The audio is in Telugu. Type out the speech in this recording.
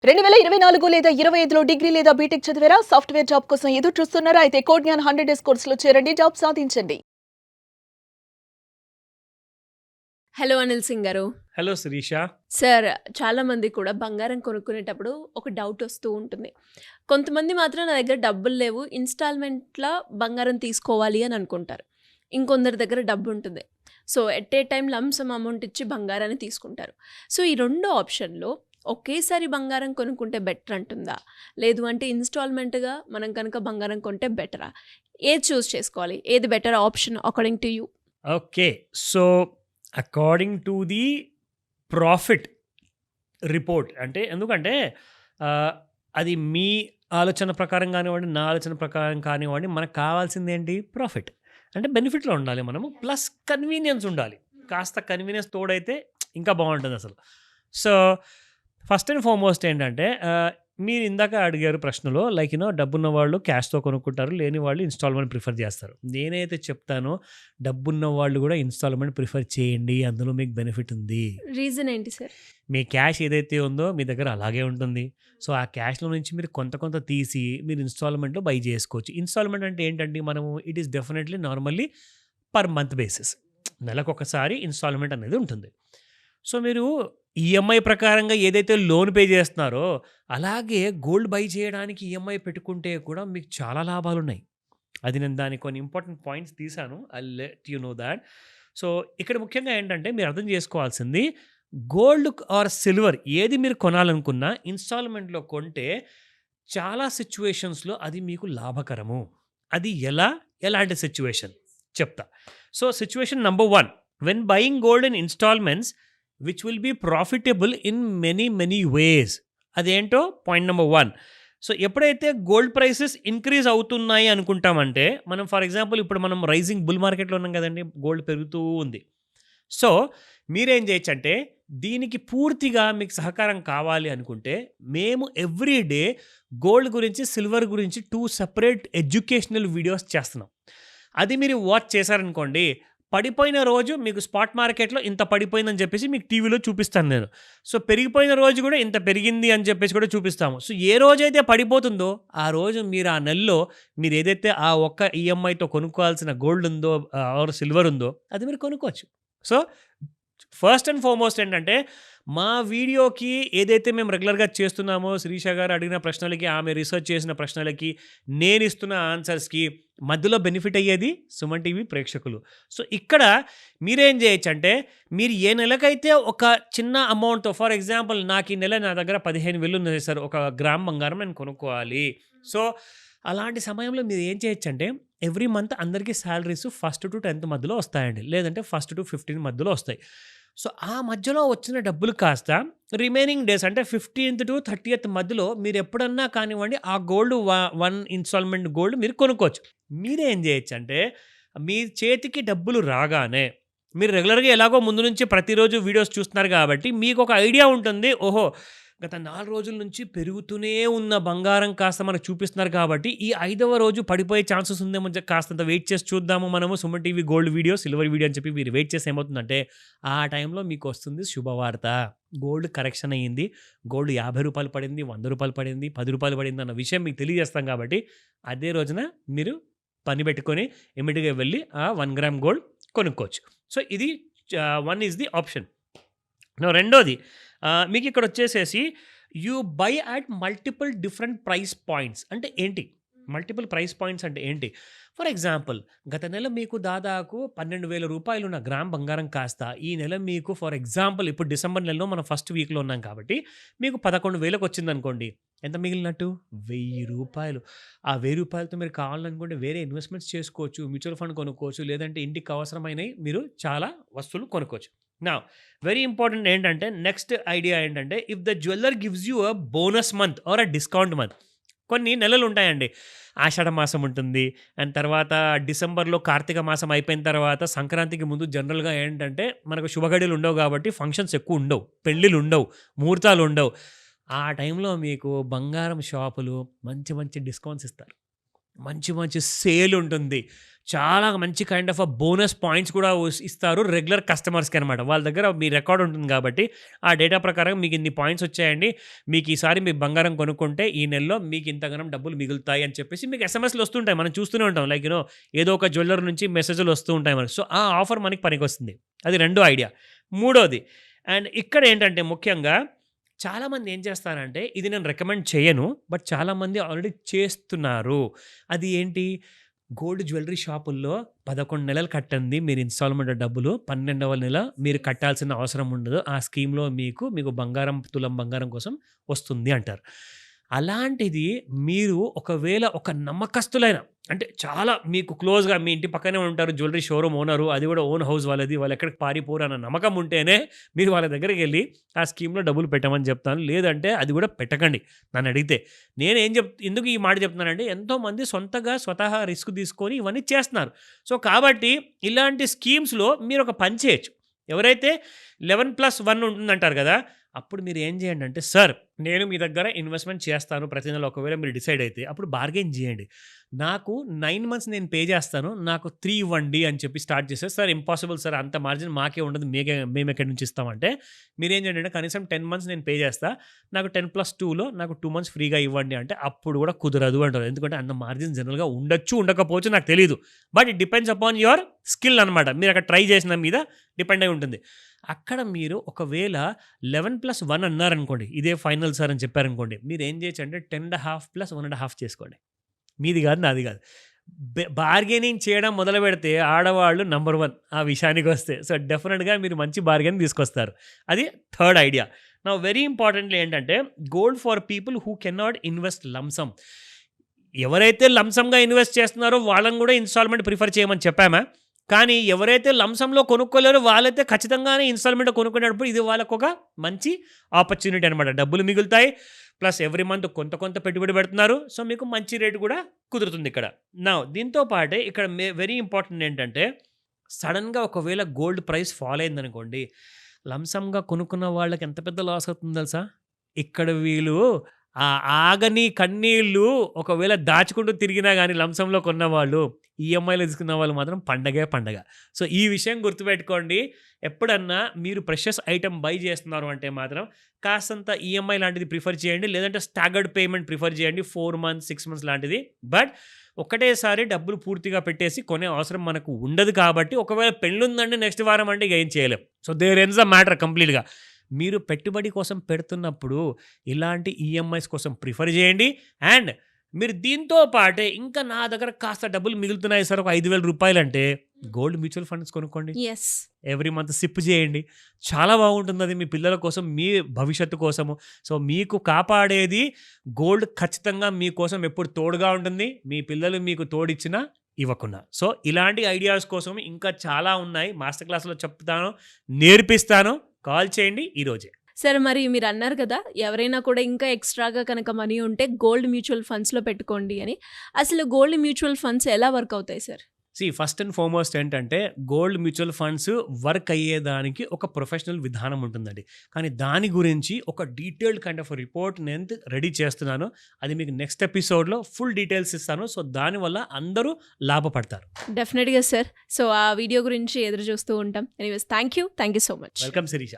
2024 లేదా 25లో డిగ్రీ లేదా బీటెక్ చదివారా? సాఫ్ట్‌వేర్ జాబ్ కోసం ఎదురు చూస్తున్నారా? అయితే కోడ్ జ్ఞాన్ 100 డేస్ కోర్సులో చేరండి. జాబ్ సాధించండి. హలో అనిల్ సింగ్ గారు. హలో శిరీష. సార్, చాలామంది కూడా బంగారం కొనుక్కునేటప్పుడు ఒక డౌట్ వస్తూ ఉంటుంది. కొంతమంది మాత్రం నా దగ్గర డబ్బులు లేవు, ఇన్‌స్టాల్‌మెంట్‌లా బంగారం తీసుకోవాలి అని అనుకుంటారు. ఇంకొందరి దగ్గర డబ్బు ఉంటుంది. So, at a time lump some amount ఇచ్చి బంగారాన్ని తీసుకుంటారు. సో, ఈ 2 ఆప్షన్‌లో ఒకేసారి బంగారం కొనుక్కుంటే బెటర్ అంటుందా? లేదు అంటే ఇన్‌స్టాల్‌మెంట్‌గా మనం కనుక బంగారం కొంటే బెటరా? ఏది చూజ్ చేసుకోవాలి? ఏది better option according to you? Okay. So, according to the profit report అంటే ఎందుకంటే అది మీ ఆలోచన ప్రకారం కానివ్వండి, నా ఆలోచన ప్రకారం కానివ్వండి, మనకు కావాల్సిందేంటి? ప్రాఫిట్. అంటే బెనిఫిట్‌లో ఉండాలి మనము. ప్లస్ కన్వీనియన్స్ ఉండాలి. కాస్త కన్వీనియన్స్ తోడైతే ఇంకా బావుంటుందసలు. సో, ఫస్ట్ అండ్ ఫార్మోస్ట్ ఏంటంటే మీరు ఇందాక అడిగారు ప్రశ్నలో డబ్బున్న వాళ్ళు క్యాష్‌తో కొనుక్కుంటారు. లేని వాళ్ళు ఇన్‌స్టాల్‌మెంట్ ప్రిఫర్ చేస్తారు. నేనైతే చెప్తాను డబ్బున్న వాళ్ళు కూడా ఇన్‌స్టాల్‌మెంట్ ప్రిఫర్ చేయండి. అందులో మీకు బెనిఫిట్ ఉంది. రీజన్ ఏంటి సార్? మీ క్యాష్ ఏదైతే ఉందో మీ దగ్గర అలాగే ఉంటుంది. సో, ఆ క్యాష్‌లో నుంచి మీరు కొంత తీసి మీరు ఇన్‌స్టాల్‌మెంట్‌లో బై చేసుకోవచ్చు. ఇన్‌స్టాల్‌మెంట్ అంటే ఏంటండి? మనము it is definitely normally per month basis. నెలకొకసారి ఇన్‌స్టాల్‌మెంట్ అనేది ఉంటుంది. సో, మీరు ఈఎంఐ ప్రకారంగా ఏదైతే లోన్ పే చేస్తున్నారో, అలాగే గోల్డ్ బై చేయడానికి ఈఎంఐ పెట్టుకుంటే కూడా మీకు చాలా లాభాలున్నాయి. అది నేను దానికి కొన్ని ఇంపార్టెంట్ పాయింట్స్ తీశాను. I let you know thought. So, ఇక్కడ ముఖ్యంగా ఏంటంటే మీరు అర్థం చేసుకోవాల్సింది గోల్డ్ ఆర్ సిల్వర్ ఏది మీరు కొనాలనుకున్నా ఇన్‌స్టాల్‌మెంట్‌లో కొంటే చాలా సిట్యుయేషన్స్‌లో అది మీకు లాభకరము. అది ఎలా? ఎలాంటి సిట్యుయేషన్? చెప్తా. So, situation number 1 when buying gold in instalments which will be profitable in many ways. అదేంటో పాయింట్ నంబర్ 1. సో, ఎప్పుడైతే గోల్డ్ ప్రైసెస్ ఇంక్రీజ్ అవుతున్నాయి అనుకుంటామంటే మనం ఫర్ ఎగ్జాంపుల్ ఇప్పుడు మనం రైజింగ్ బుల్ మార్కెట్‌లో ఉన్నాం కదండీ! గోల్డ్ పెరుగుతూ ఉంది. సో, మీరేం చేయొచ్చంటే దీనికి పూర్తిగా మీకు సహకారం కావాలి అనుకుంటే మేము ఎవ్రీ డే గోల్డ్ గురించి, సిల్వర్ గురించి 2 సెపరేట్ ఎడ్యుకేషనల్ వీడియోస్ చేస్తున్నాం. అది మీరు వాచ్ చేశారనుకోండి, పడిపోయిన రోజు మీకు స్పాట్ మార్కెట్‌లో ఇంత పడిపోయిందని చెప్పేసి మీకు టీవీలో చూపిస్తాను నేను. సో, పెరిగిపోయిన రోజు కూడా ఇంత పెరిగింది అని చెప్పేసి కూడా చూపిస్తాము. సో, ఏ రోజైతే పడిపోతుందో ఆ రోజు మీరు ఆ నెలలో మీరు ఏదైతే ఆ ఒక్క ఈఎంఐతో కొనుక్కోవాల్సిన గోల్డ్ ఉందో ఆర్ సిల్వర్ ఉందో అది మీరు కొనుక్కోవచ్చు. సో, ఫస్ట్ అండ్ ఫార్మోస్ట్ ఏంటంటే మా వీడియోకి ఏదైతే మేము రెగ్యులర్‌గా చేస్తున్నామో శిరీష గారు అడిగిన ప్రశ్నలకి, ఆమె రిసర్చ్ చేసిన ప్రశ్నలకి, నేను ఇస్తున్న ఆన్సర్స్‌కి మధ్యలో బెనిఫిట్ అయ్యేది సుమన్ టీవీ ప్రేక్షకులు. సో, ఇక్కడ మీరేం చేయొచ్చంటే మీరు ఏ నెలకైతే ఒక చిన్న అమౌంట్‌తో ఫర్ ఎగ్జాంపుల్ నాకు ఈ నెల నా దగ్గర 15,000 ఉన్నది సార్. ఒక గ్రామ్ బంగారం నేను కొనుక్కోవాలి. సో, అలాంటి సమయంలో మీరు ఏం చేయొచ్చంటే ఎవ్రీ మంత్ అందరికీ సాలరీస్ 1st to 10th మధ్యలో వస్తాయండి. లేదంటే 1st to 15th మధ్యలో వస్తాయి. సో, ఆ మధ్యలో వచ్చిన డబ్బులు కాస్త రిమైనింగ్ డేస్ అంటే 15th to 30th మధ్యలో మీరు ఎప్పుడన్నా కానివ్వండి ఆ గోల్డ్ 1 ఇన్‌స్టాల్‌మెంట్ గోల్డ్ మీరు కొనుక్కోవచ్చు. మీరేం చేయొచ్చంటే మీ చేతికి డబ్బులు రాగానే మీరు రెగ్యులర్‌గా ఎలాగో ముందు నుంచి ప్రతిరోజు వీడియోస్ చూస్తున్నారు కాబట్టి మీకొక ఐడియా ఉంటుంది. ఓహో! గత 4 రోజుల నుంచి పెరుగుతూనే ఉన్న బంగారం కాస్త మనకు చూపిస్తున్నారు కాబట్టి ఈ 5వ రోజు పడిపోయే ఛాన్సెస్ ఉందేమో కాస్తంత వెయిట్ చేసి చూద్దాము మనము Suman TV gold video, silver video అని చెప్పి మీరు వెయిట్ చేసి ఏమవుతుందంటే ఆ టైంలో మీకు వస్తుంది శుభవార్త. గోల్డ్ కరెక్షన్ అయ్యింది. గోల్డ్ రూ. 50 పడింది, రూ. 100 పడింది, రూ. 10 పడింది అన్న విషయం మీకు తెలియజేస్తాం కాబట్టి అదే రోజున మీరు పని పెట్టుకొని ఇమ్మీడియేట్‌గా వెళ్ళి ఆ 1 గ్రామ్ గోల్డ్ కొనుక్కోవచ్చు. సో, ఇది 1 ఈస్ ది ఆప్షన్. రెండోది మీకు ఇక్కడ వచ్చేసేసి you by at multiple different price points అంటే ఏంటి? మల్టిపుల్ ప్రైస్ పాయింట్స్ అంటే ఏంటి? ఫర్ ఎగ్జాంపుల్ గత నెల మీకు దాదాపు రూ. 12,000 ఉన్న గ్రామ్ బంగారం కాస్త ఈ నెల మీకు ఫర్ ఎగ్జాంపుల్ ఇప్పుడు డిసెంబర్ నెలలో మనం ఫస్ట్ వీక్‌లో ఉన్నాం కాబట్టి మీకు 11,000కి వచ్చిందనుకోండి. ఎంత మిగిలినట్టు? రూ. 1,000. ఆ రూ. 1,000తో మీరు కావాలనుకుంటే వేరే ఇన్వెస్ట్‌మెంట్స్ చేసుకోవచ్చు. మ్యూచువల్ ఫండ్ కొనుక్కోవచ్చు. లేదంటే ఇంటికి అవసరమైనవి మీరు చాలా వస్తువులు కొనుక్కోవచ్చు. నౌ వెరీ ఇంపార్టెంట్ ఏంటంటే నెక్స్ట్ ఐడియా ఏంటంటే if the jeweller gives you a bonus month or a discount month. కొన్ని నెలలు ఉంటాయండి. ఆషాఢ మాసం ఉంటుంది. అండ్ తర్వాత డిసెంబర్‌లో కార్తీక మాసం అయిపోయిన తర్వాత సంక్రాంతికి ముందు జనరల్‌గా ఏంటంటే మనకు శుభగడియలు ఉండవు కాబట్టి ఫంక్షన్స్ ఎక్కువ ఉండవు. పెళ్ళిళ్ళు ఉండవు. ముహూర్తాలు ఉండవు. ఆ టైంలో మీకు బంగారం షాపులు మంచి మంచి డిస్కౌంట్స్ ఇస్తారు. మంచి మంచి సేల్ ఉంటుంది. చాలా మంచి కైండ్ ఆఫ్ బోనస్ పాయింట్స్ కూడా ఇస్తారు రెగ్యులర్ కస్టమర్స్కి అనమాట. వాళ్ళ దగ్గర మీ రికార్డ్ ఉంటుంది కాబట్టి ఆ డేటా ప్రకారం మీకు ఇన్ని పాయింట్స్ వచ్చాయండి, మీకు ఈసారి మీ బంగారం కొనుక్కుంటే ఈ నెలలో మీకు ఇంతగానం డబ్బులు మిగులుతాయి అని చెప్పేసి మీకు ఎస్ఎంఎస్లు వస్తుంటాయి. మనం చూస్తూనే ఉంటాం, లైక్ ఏదో ఒక జ్యువెలర్ నుంచి మెసేజ్లు వస్తూ ఉంటాయి మనకి. సో ఆ ఆఫర్ మనకి పనికి వస్తుంది. అది రెండో ఐడియా. మూడోది, అండ్ ఇక్కడ ఏంటంటే ముఖ్యంగా చాలామంది ఏం చేస్తారంటే, ఇది నేను రికమెండ్ చేయను, బట్ చాలామంది ఆల్రెడీ చేస్తున్నారు. అది ఏంటి, గోల్డ్ జ్యువెలరీ షాపుల్లో 11 నెలలు కట్టండి మీరు ఇన్స్టాల్మెంట్ డబ్బులు, 12వ నెల మీరు కట్టాల్సిన అవసరం ఉండదు, ఆ స్కీమ్లో మీకు బంగారం, తులం బంగారం కోసం వస్తుంది అంటారు. అలాంటిది మీరు ఒకవేళ ఒక నమ్మకస్తులైన, అంటే చాలా మీకు క్లోజ్గా మీ ఇంటి పక్కనే ఉంటారు జ్యువెలరీ షోరూమ్ ఓనరు, అది కూడా ఓన్ హౌస్ వాళ్ళది, వాళ్ళు ఎక్కడికి పారిపోరు అన్న నమ్మకం ఉంటేనే మీరు వాళ్ళ దగ్గరికి వెళ్ళి ఆ స్కీమ్లో డబ్బులు పెట్టమని చెప్తాను. లేదంటే అది కూడా పెట్టకండి నన్ను అడిగితే. నేను ఎందుకు ఈ మాట చెప్తున్నానంటే, ఎంతోమంది స్వతహా రిస్క్ తీసుకొని ఇవన్నీ చేస్తున్నారు. సో కాబట్టి ఇలాంటి స్కీమ్స్లో మీరు ఒక పని చేయొచ్చు. ఎవరైతే 11+1 ఉంటుందంటారు కదా, అప్పుడు మీరు ఏం చేయండి అంటే, సార్ నేను మీ దగ్గర ఇన్వెస్ట్మెంట్ చేస్తాను ప్రతి నెల, ఒకవేళ మీరు డిసైడ్ అయితే అప్పుడు బార్గెన్ చేయండి. నాకు 9 months నేను పే చేస్తాను, నాకు 3 ఇవ్వండి అని చెప్పి స్టార్ట్ చేస్తారు. సార్ ఇంపాసిబుల్ సార్, అంత మార్జిన్ మాకే ఉండదు, మేము ఎక్కడి నుంచి ఇస్తామంటే, మీరేం చేయండి అంటే కనీసం 10 months నేను పే చేస్తా, నాకు 10+2లో నాకు 2 months ఫ్రీగా ఇవ్వండి అంటే అప్పుడు కూడా కుదరదు అంటారు. ఎందుకంటే అంత మార్జిన్ జనరల్గా ఉండకపోవచ్చు, నాకు తెలియదు. But it depends upon your skill అనమాట. మీరు అక్కడ ట్రై చేసిన మీద డిపెండ్ అయి ఉంటుంది. అక్కడ మీరు ఒకవేళ 11+1 అన్నారనుకోండి, ఇదే ఫైనల్ సార్ అని చెప్పారనుకోండి, మీరు ఏం చేయొచ్చు అంటే 10.5 + 1.5 చేసుకోండి. మీది కాదు, నాది కాదు. బార్గెనింగ్ చేయడం మొదలు పెడితే ఆడవాళ్ళు నంబర్ 1 ఆ విషయానికి వస్తే. సో డెఫినెట్గా మీరు మంచి బార్గెన్ తీసుకొస్తారు. అది థర్డ్ ఐడియా. నా వెరీ ఇంపార్టెంట్లీ ఏంటంటే, gold for people who cannot invest lump sum. ఎవరైతే లంసమ్గా ఇన్వెస్ట్ చేస్తున్నారో వాళ్ళని కూడా ఇన్స్టాల్మెంట్ ప్రిఫర్ చేయమని చెప్పామా, కానీ ఎవరైతే లంసంలో కొనుక్కోలేరో వాళ్ళైతే ఖచ్చితంగానే ఇన్స్టాల్మెంట్ కొనుక్కునేటప్పుడు ఇది వాళ్ళకు ఒక మంచి ఆపర్చునిటీ అనమాట. డబ్బులు మిగులుతాయి, ప్లస్ ఎవ్రీ మంత్ కొంత పెట్టుబడి పెడుతున్నారు. సో మీకు మంచి రేటు కూడా కుదురుతుంది ఇక్కడ. నా దీంతో పాటే ఇక్కడ వెరీ ఇంపార్టెంట్ ఏంటంటే, సడన్గా ఒకవేళ గోల్డ్ ప్రైస్ ఫాల్ అయిందనుకోండి, లంసంగా కొనుక్కున్న వాళ్ళకి ఎంత పెద్ద లాస్ అవుతుంది తెలుసా. ఇక్కడ వీళ్ళు ఆ ఆగని కన్నీళ్ళు ఒకవేళ దాచుకుంటూ తిరిగినా కానీ లంసంలో కొన్నవాళ్ళు, ఈఎంఐలో తీసుకున్న వాళ్ళు మాత్రం పండగ. సో ఈ విషయం గుర్తుపెట్టుకోండి. ఎప్పుడన్నా మీరు ప్రెషస్ ఐటమ్ బై చేస్తున్నారు అంటే మాత్రం కాస్తంత ఈఎంఐ లాంటిది ప్రిఫర్ చేయండి, లేదంటే స్టాగర్డ్ పేమెంట్ ప్రిఫర్ చేయండి, 4 months 6 months లాంటిది. బట్ ఒకటేసారి డబ్బులు పూర్తిగా పెట్టేసి కొనే అవసరం మనకు ఉండదు. కాబట్టి ఒకవేళ పెళ్ళి ఉందండి నెక్స్ట్ వారం అంటే ఇక ఏం చేయలేం. సో దేర్ ఎన్స్ ద మ్యాటర్ కంప్లీట్గా. మీరు పెట్టుబడి కోసం పెడుతున్నప్పుడు ఇలాంటి ఈఎంఐస్ కోసం ప్రిఫర్ చేయండి. అండ్ మీరు దీంతో పాటే ఇంకా నా దగ్గర కాస్త డబ్బులు మిగులుతున్నాయి సార్, ఒక 5,000 రూపాయలు అంటే గోల్డ్ మ్యూచువల్ ఫండ్స్ కొనుక్కోండి. ఎస్, ఎవ్రీ మంత్ సిప్ చేయండి. చాలా బాగుంటుంది అది మీ పిల్లల కోసం, మీ భవిష్యత్తు కోసము. సో మీకు కాపాడేది గోల్డ్ ఖచ్చితంగా మీకోసం ఎప్పుడు తోడుగా ఉంటుంది, మీ పిల్లలు మీకు తోడిచ్చినా ఇవ్వకున్నా. సో ఇలాంటి ఐడియాస్ కోసం ఇంకా చాలా ఉన్నాయి, మాస్టర్ క్లాస్లో చెప్తాను, నేర్పిస్తాను. కాల్ చేయండి ఈరోజే. సరే మరి మీరు అన్నారు కదా, ఎవరైనా కూడా ఇంకా ఎక్స్ట్రాగా కనుక మనీ ఉంటే గోల్డ్ మ్యూచువల్ ఫండ్స్లో పెట్టుకోండి అని. అసలు గోల్డ్ మ్యూచువల్ ఫండ్స్ ఎలా వర్క్ అవుతాయి సార్? ఫస్ట్ అండ్ ఫార్మోస్ట్ ఏంటంటే, గోల్డ్ మ్యూచువల్ ఫండ్స్ వర్క్ అయ్యేదానికి ఒక ప్రొఫెషనల్ విధానం ఉంటుందండి. కానీ దాని గురించి ఒక డీటెయిల్డ్ కైండ్ ఆఫ్ రిపోర్ట్ నేను రెడీ చేస్తున్నాను. అది మీకు నెక్స్ట్ ఎపిసోడ్లో ఫుల్ డీటెయిల్స్ ఇస్తాను. సో దానివల్ల అందరూ లాభపడతారు. డెఫినెట్గా సార్. సో ఆ వీడియో గురించి ఎదురు చూస్తూ ఉంటాం. Anyways thank you so much. Welcome Sirisha.